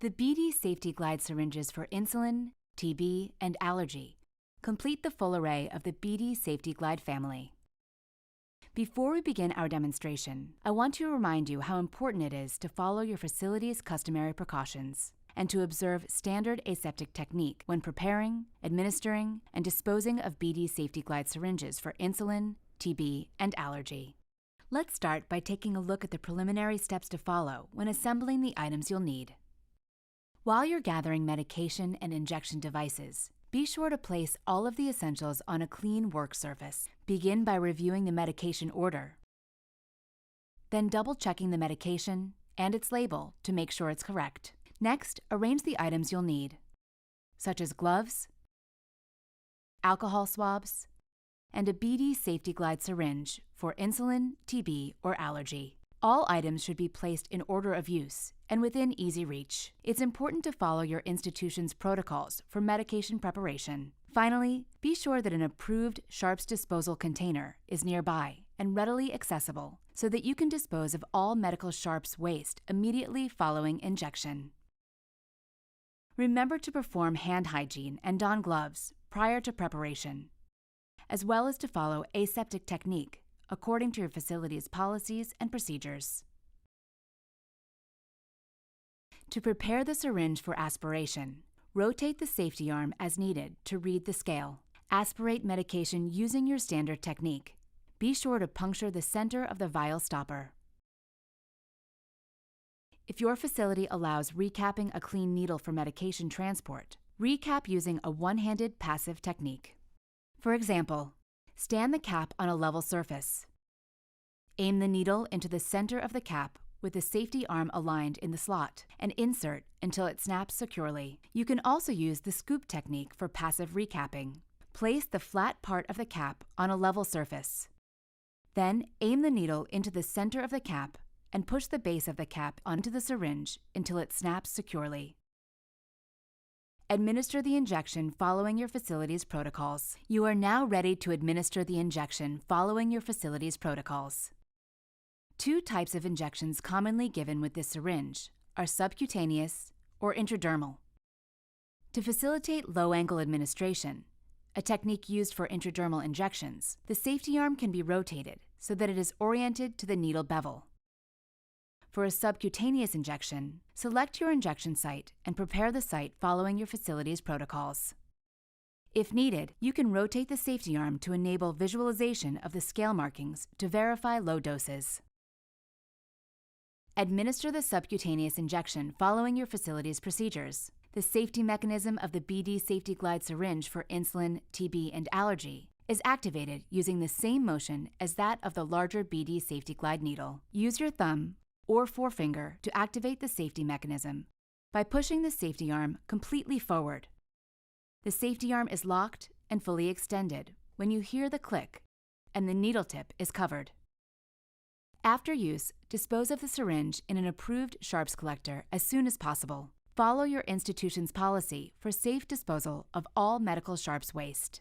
The BD SafetyGlide syringes for insulin, TB, and allergy complete the full array of the BD SafetyGlide family. Before we begin our demonstration, I want to remind you how important it is to follow your facility's customary precautions and to observe standard aseptic technique when preparing, administering, and disposing of BD SafetyGlide syringes for insulin, TB, and allergy. Let's start by taking a look at the preliminary steps to follow when assembling the items you'll need. While you're gathering medication and injection devices, be sure to place all of the essentials on a clean work surface. Begin by reviewing the medication order. Then double-checking the medication and its label to make sure it's correct. Next, arrange the items you'll need, such as gloves, alcohol swabs, and a BD SafetyGlide syringe for insulin, TB, or allergy. All items should be placed in order of use and within easy reach. It's important to follow your institution's protocols for medication preparation. Finally, be sure that an approved sharps disposal container is nearby and readily accessible so that you can dispose of all medical sharps waste immediately following injection. Remember to perform hand hygiene and don gloves prior to preparation, as well as to follow aseptic technique according to your facility's policies and procedures. To prepare the syringe for aspiration, rotate the safety arm as needed to read the scale. Aspirate medication using your standard technique. Be sure to puncture the center of the vial stopper. If your facility allows recapping a clean needle for medication transport, recap using a one-handed passive technique. For example, stand the cap on a level surface. Aim the needle into the center of the cap with the safety arm aligned in the slot and insert until it snaps securely. You can also use the scoop technique for passive recapping. Place the flat part of the cap on a level surface. Then aim the needle into the center of the cap and push the base of the cap onto the syringe until it snaps securely. Administer the injection following your facility's protocols. You are now ready to administer the injection following your facility's protocols. Two types of injections commonly given with this syringe are subcutaneous or intradermal. To facilitate low-angle administration, a technique used for intradermal injections, the safety arm can be rotated so that it is oriented to the needle bevel. For a subcutaneous injection, select your injection site and prepare the site following your facility's protocols. If needed, you can rotate the safety arm to enable visualization of the scale markings to verify low doses. Administer the subcutaneous injection following your facility's procedures. The safety mechanism of the BD SafetyGlide syringe for insulin, TB, and allergy is activated using the same motion as that of the larger BD SafetyGlide needle. Use your thumb or forefinger to activate the safety mechanism by pushing the safety arm completely forward. The safety arm is locked and fully extended when you hear the click and the needle tip is covered. After use, dispose of the syringe in an approved sharps collector as soon as possible. Follow your institution's policy for safe disposal of all medical sharps waste.